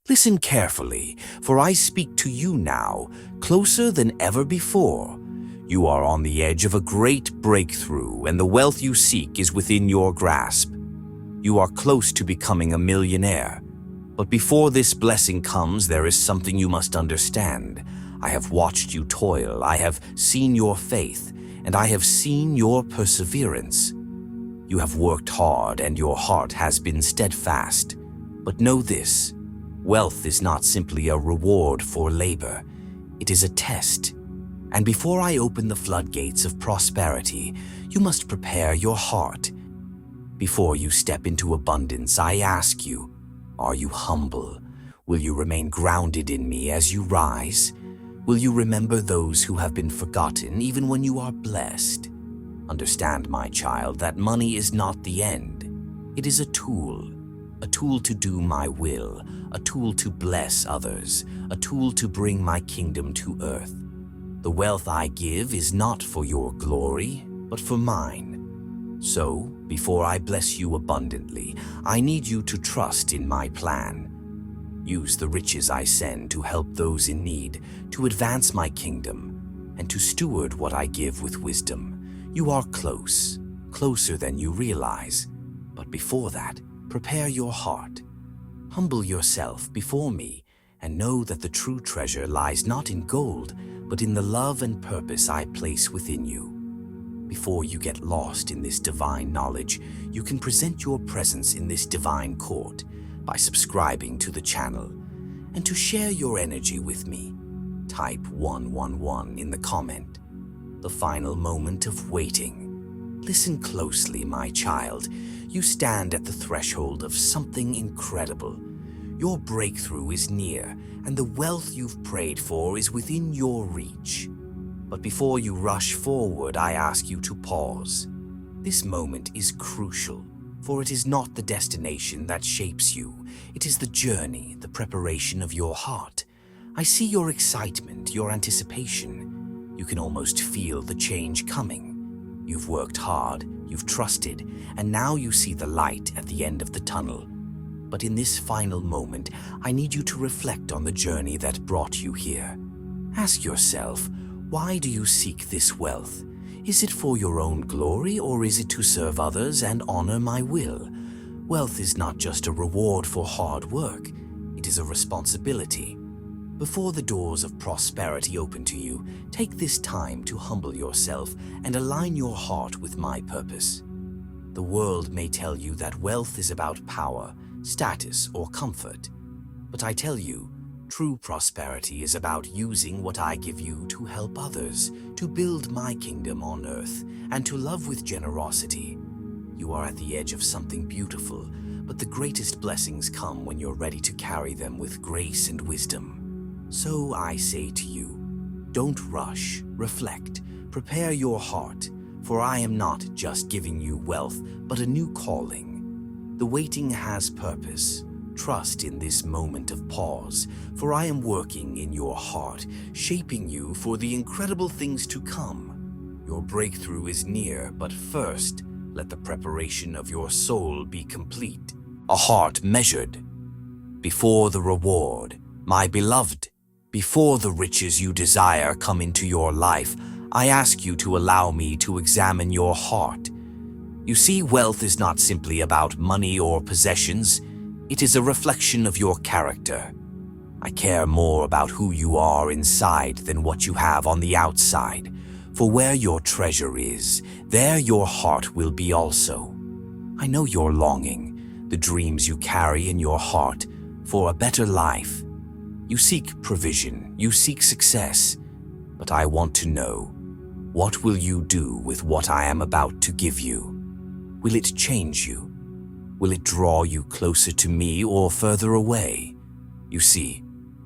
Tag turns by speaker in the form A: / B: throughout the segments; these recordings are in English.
A: Listen carefully, for I speak to you now, closer than ever before. You are on the edge of a great breakthrough, and the wealth you seek is within your grasp. You are close to becoming a millionaire. But before this blessing comes, there is something you must understand. I have watched you toil, I have seen your faith, and I have seen your perseverance. You have worked hard, and your heart has been steadfast. But know this, wealth is not simply a reward for labor. It is a test. And before I open the floodgates of prosperity, you must prepare your heart. Before you step into abundance, I ask you, are you humble? Will you remain grounded in me as you rise? Will you remember those who have been forgotten even when you are blessed? Understand, my child, that money is not the end. It is a tool to do my will, a tool to bless others, a tool to bring my kingdom to earth. The wealth I give is not for your glory, but for mine. So, before I bless you abundantly, I need you to trust in my plan. Use the riches I send to help those in need, to advance my kingdom, and to steward what I give with wisdom. You are close, closer than you realize. But before that, prepare your heart. Humble yourself before me, and know that the true treasure lies not in gold, but in the love and purpose I place within you. Before you get lost in this divine knowledge, you can present your presence in this divine court by subscribing to the channel. And to share your energy with me, type 111 in the comment. The final moment of waiting. Listen closely, my child. You stand at the threshold of something incredible. Your breakthrough is near, and the wealth you've prayed for is within your reach. But before you rush forward, I ask you to pause. This moment is crucial, for it is not the destination that shapes you. It is the journey, the preparation of your heart. I see your excitement, your anticipation. You can almost feel the change coming. You've worked hard, you've trusted, and now you see the light at the end of the tunnel. But in this final moment, I need you to reflect on the journey that brought you here. Ask yourself, why do you seek this wealth? Is it for your own glory, or is it to serve others and honor my will? Wealth is not just a reward for hard work. It is a responsibility. Before the doors of prosperity open to you, take this time to humble yourself and align your heart with my purpose. The world may tell you that wealth is about power, status, or comfort. But I tell you, true prosperity is about using what I give you to help others, to build my kingdom on earth, and to love with generosity. You are at the edge of something beautiful, but the greatest blessings come when you're ready to carry them with grace and wisdom. So I say to you, don't rush, reflect, prepare your heart, for I am not just giving you wealth, but a new calling. The waiting has purpose. Trust in this moment of pause, for I am working in your heart, shaping you for the incredible things to come. Your breakthrough is near, but first, let the preparation of your soul be complete. A heart measured. Before the reward, my beloved, before the riches you desire come into your life, I ask you to allow me to examine your heart. You see, wealth is not simply about money or possessions. It is a reflection of your character. I care more about who you are inside than what you have on the outside. For where your treasure is, there your heart will be also. I know your longing, the dreams you carry in your heart for a better life. You seek provision, you seek success, but I want to know, what will you do with what I am about to give you? Will it change you? Will it draw you closer to me or further away? You see,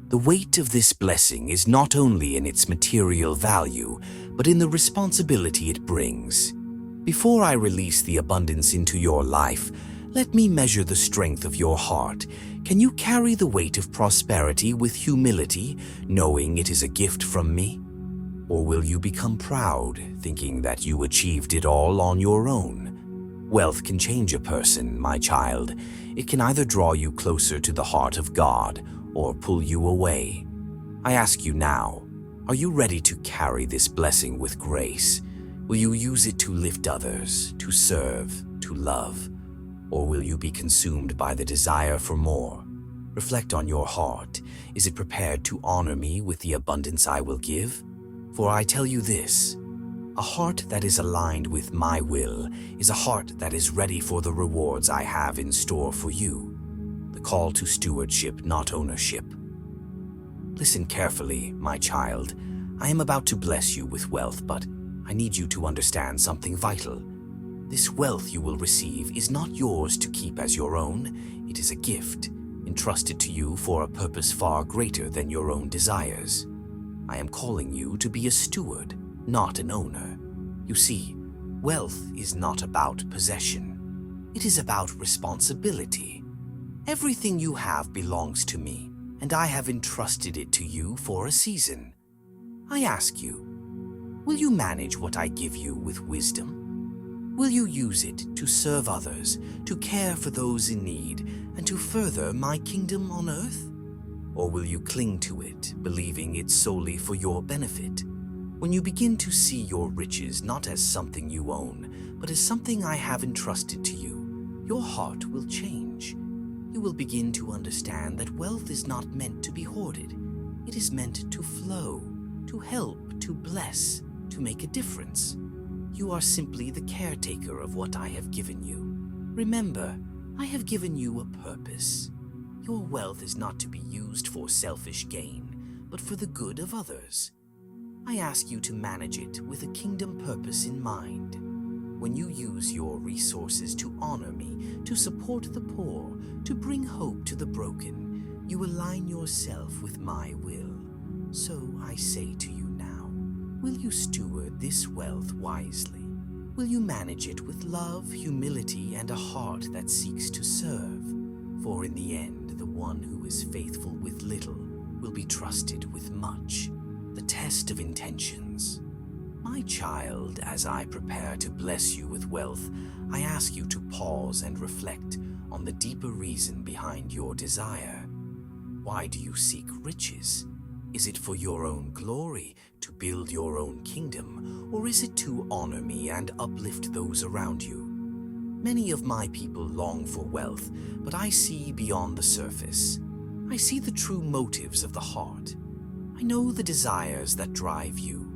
A: the weight of this blessing is not only in its material value, but in the responsibility it brings. Before I release the abundance into your life, let me measure the strength of your heart. Can you carry the weight of prosperity with humility, knowing it is a gift from me? Or will you become proud, thinking that you achieved it all on your own? Wealth can change a person, my child. It can either draw you closer to the heart of God, or pull you away. I ask you now, are you ready to carry this blessing with grace? Will you use it to lift others, to serve, to love? Or will you be consumed by the desire for more? Reflect on your heart. Is it prepared to honor me with the abundance I will give? For I tell you this, a heart that is aligned with my will is a heart that is ready for the rewards I have in store for you. The call to stewardship, not ownership. Listen carefully, my child. I am about to bless you with wealth, but I need you to understand something vital. This wealth you will receive is not yours to keep as your own. It is a gift, entrusted to you for a purpose far greater than your own desires. I am calling you to be a steward, not an owner. You see, wealth is not about possession. It is about responsibility. Everything you have belongs to me, and I have entrusted it to you for a season. I ask you, will you manage what I give you with wisdom? Will you use it to serve others, to care for those in need, and to further my kingdom on earth? Or will you cling to it, believing it's solely for your benefit? When you begin to see your riches not as something you own, but as something I have entrusted to you, your heart will change. You will begin to understand that wealth is not meant to be hoarded. It is meant to flow, to help, to bless, to make a difference. You are simply the caretaker of what I have given you. Remember, I have given you a purpose. Your wealth is not to be used for selfish gain, but for the good of others. I ask you to manage it with a kingdom purpose in mind. When you use your resources to honor me, to support the poor, to bring hope to the broken, you align yourself with my will. So I say to you now, will you steward this wealth wisely? Will you manage it with love, humility, and a heart that seeks to serve? For in the end, the one who is faithful with little will be trusted with much. The test of intentions. My child, as I prepare to bless you with wealth, I ask you to pause and reflect on the deeper reason behind your desire. Why do you seek riches? Is it for your own glory, to build your own kingdom, or is it to honor me and uplift those around you? Many of my people long for wealth, but I see beyond the surface. I see the true motives of the heart. I know the desires that drive you.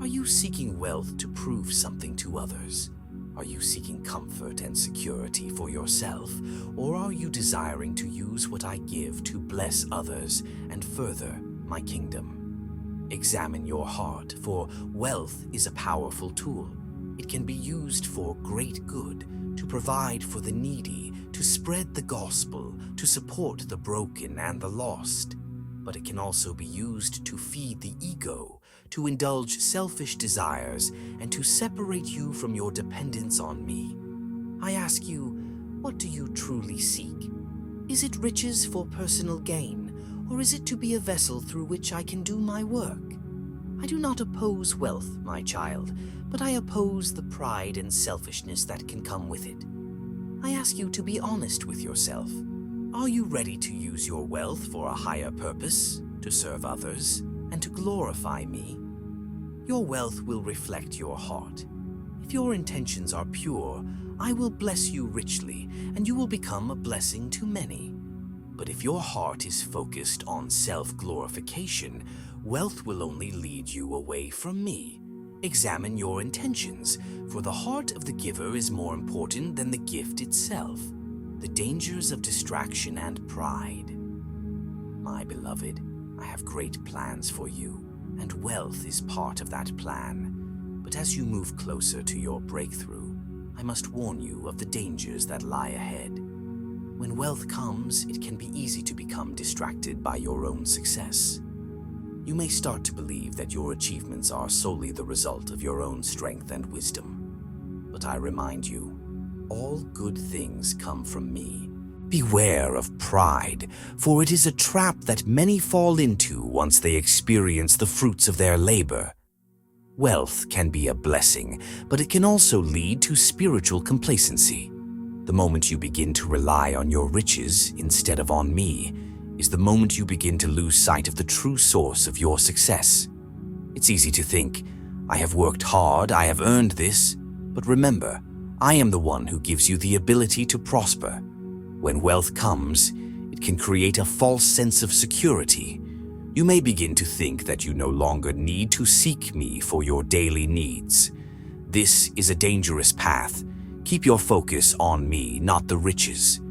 A: Are you seeking wealth to prove something to others? Are you seeking comfort and security for yourself, or are you desiring to use what I give to bless others and further my kingdom? Examine your heart, for wealth is a powerful tool. It can be used for great good, to provide for the needy, to spread the gospel, to support the broken and the lost. But it can also be used to feed the ego, to indulge selfish desires, and to separate you from your dependence on me. I ask you, what do you truly seek? Is it riches for personal gain, or is it to be a vessel through which I can do my work? I do not oppose wealth, my child, but I oppose the pride and selfishness that can come with it. I ask you to be honest with yourself. Are you ready to use your wealth for a higher purpose, to serve others, and to glorify me? Your wealth will reflect your heart. If your intentions are pure, I will bless you richly, and you will become a blessing to many. But if your heart is focused on self-glorification, wealth will only lead you away from me. Examine your intentions, for the heart of the giver is more important than the gift itself. The dangers of distraction and pride. My beloved, I have great plans for you, and wealth is part of that plan. But as you move closer to your breakthrough, I must warn you of the dangers that lie ahead. When wealth comes, it can be easy to become distracted by your own success. You may start to believe that your achievements are solely the result of your own strength and wisdom. But I remind you, all good things come from me. Beware of pride, for it is a trap that many fall into once they experience the fruits of their labor. Wealth can be a blessing, but it can also lead to spiritual complacency. The moment you begin to rely on your riches instead of on me, is the moment you begin to lose sight of the true source of your success. It's easy to think, I have worked hard, I have earned this, but remember, I am the one who gives you the ability to prosper. When wealth comes, it can create a false sense of security. You may begin to think that you no longer need to seek me for your daily needs. This is a dangerous path. Keep your focus on me, not the riches.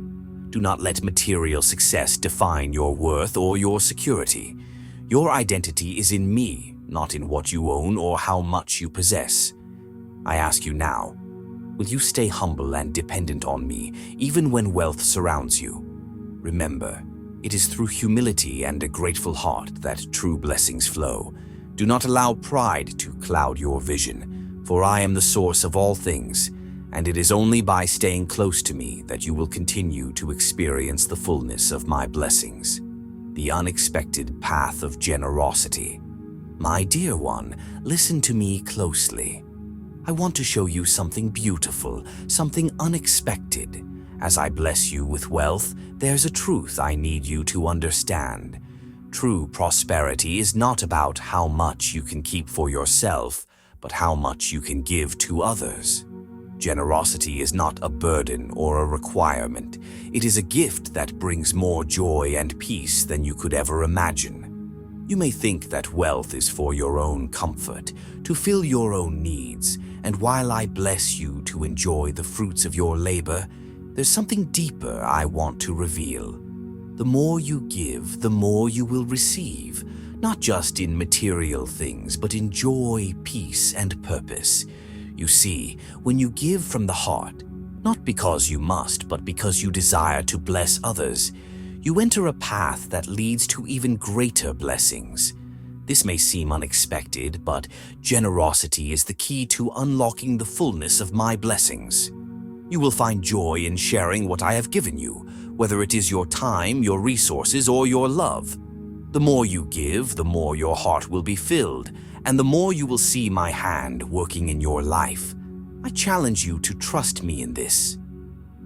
A: Do not let material success define your worth or your security. Your identity is in me, not in what you own or how much you possess. I ask you now, will you stay humble and dependent on me, even when wealth surrounds you? Remember, it is through humility and a grateful heart that true blessings flow. Do not allow pride to cloud your vision, for I am the source of all things, and it is only by staying close to me that you will continue to experience the fullness of my blessings. The unexpected path of generosity. My dear one, listen to me closely. I want to show you something beautiful, something unexpected. As I bless you with wealth, there's a truth I need you to understand. True prosperity is not about how much you can keep for yourself, but how much you can give to others. Generosity is not a burden or a requirement. It is a gift that brings more joy and peace than you could ever imagine. You may think that wealth is for your own comfort, to fill your own needs, and while I bless you to enjoy the fruits of your labor, there's something deeper I want to reveal. The more you give, the more you will receive, not just in material things, but in joy, peace, and purpose. You see, when you give from the heart, not because you must, but because you desire to bless others, you enter a path that leads to even greater blessings. This may seem unexpected, but generosity is the key to unlocking the fullness of my blessings. You will find joy in sharing what I have given you, whether it is your time, your resources, or your love. The more you give, the more your heart will be filled, and the more you will see my hand working in your life. I challenge you to trust me in this.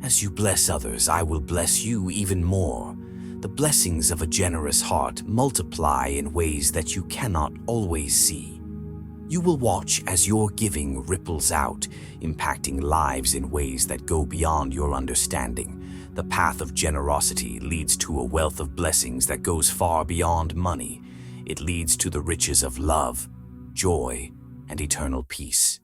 A: As you bless others, I will bless you even more. The blessings of a generous heart multiply in ways that you cannot always see. You will watch as your giving ripples out, impacting lives in ways that go beyond your understanding. The path of generosity leads to a wealth of blessings that goes far beyond money. It leads to the riches of love, joy, and eternal peace.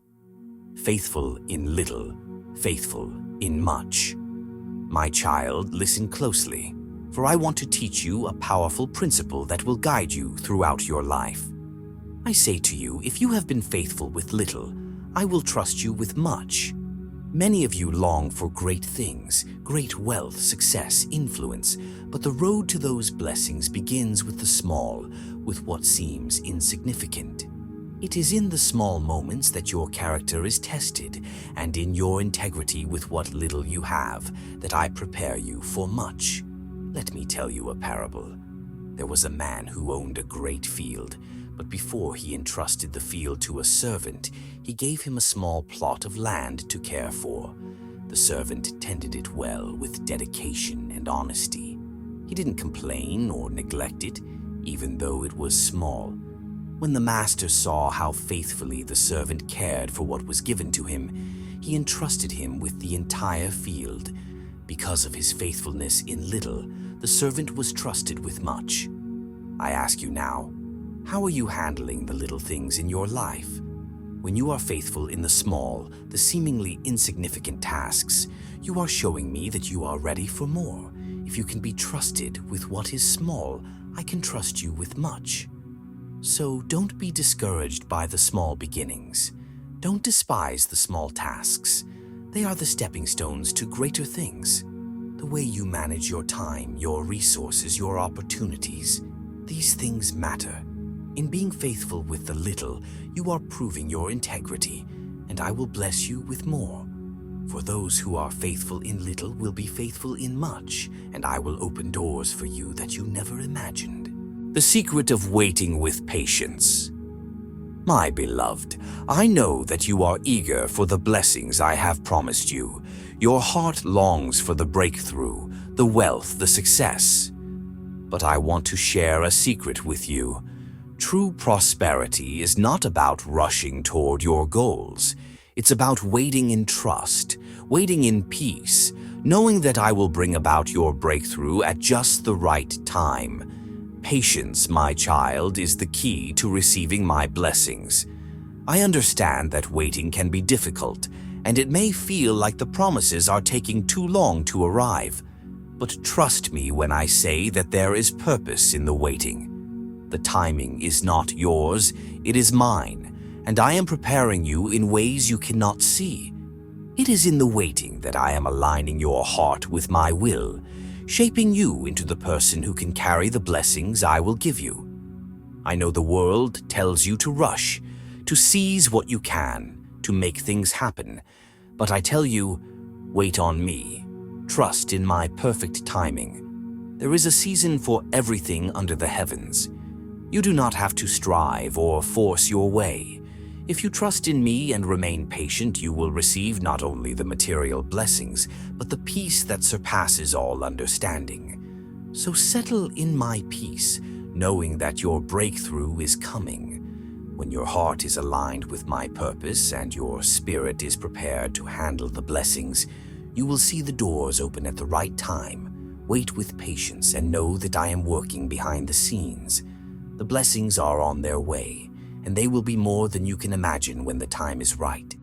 A: Faithful in little, faithful in much. My child, listen closely, for I want to teach you a powerful principle that will guide you throughout your life. I say to you, if you have been faithful with little, I will trust you with much. Many of you long for great things, great wealth, success, influence, but the road to those blessings begins with the small, with what seems insignificant. It is in the small moments that your character is tested, and in your integrity with what little you have, that I prepare you for much. Let me tell you a parable. There was a man who owned a great field, but before he entrusted the field to a servant, he gave him a small plot of land to care for. The servant tended it well with dedication and honesty. He didn't complain or neglect it, even though it was small. When the master saw how faithfully the servant cared for what was given to him, he entrusted him with the entire field. Because of his faithfulness in little, the servant was trusted with much. I ask you now, how are you handling the little things in your life? When you are faithful in the small, the seemingly insignificant tasks, you are showing me that you are ready for more. If you can be trusted with what is small, I can trust you with much. So don't be discouraged by the small beginnings. Don't despise the small tasks. They are the stepping stones to greater things. The way you manage your time, your resources, your opportunities, these things matter. In being faithful with the little, you are proving your integrity, and I will bless you with more. For those who are faithful in little will be faithful in much, and I will open doors for you that you never imagined. The secret of waiting with patience. My beloved, I know that you are eager for the blessings I have promised you. Your heart longs for the breakthrough, the wealth, the success. But I want to share a secret with you. True prosperity is not about rushing toward your goals. It's about waiting in trust, waiting in peace, knowing that I will bring about your breakthrough at just the right time. Patience, my child, is the key to receiving my blessings. I understand that waiting can be difficult, and it may feel like the promises are taking too long to arrive. But trust me when I say that there is purpose in the waiting. The timing is not yours, it is mine, and I am preparing you in ways you cannot see. It is in the waiting that I am aligning your heart with my will, shaping you into the person who can carry the blessings I will give you. I know the world tells you to rush, to seize what you can, to make things happen, but I tell you, wait on me. Trust in my perfect timing. There is a season for everything under the heavens. You do not have to strive or force your way. If you trust in me and remain patient, you will receive not only the material blessings, but the peace that surpasses all understanding. So settle in my peace, knowing that your breakthrough is coming. When your heart is aligned with my purpose and your spirit is prepared to handle the blessings, you will see the doors open at the right time. Wait with patience and know that I am working behind the scenes. The blessings are on their way, and they will be more than you can imagine when the time is right.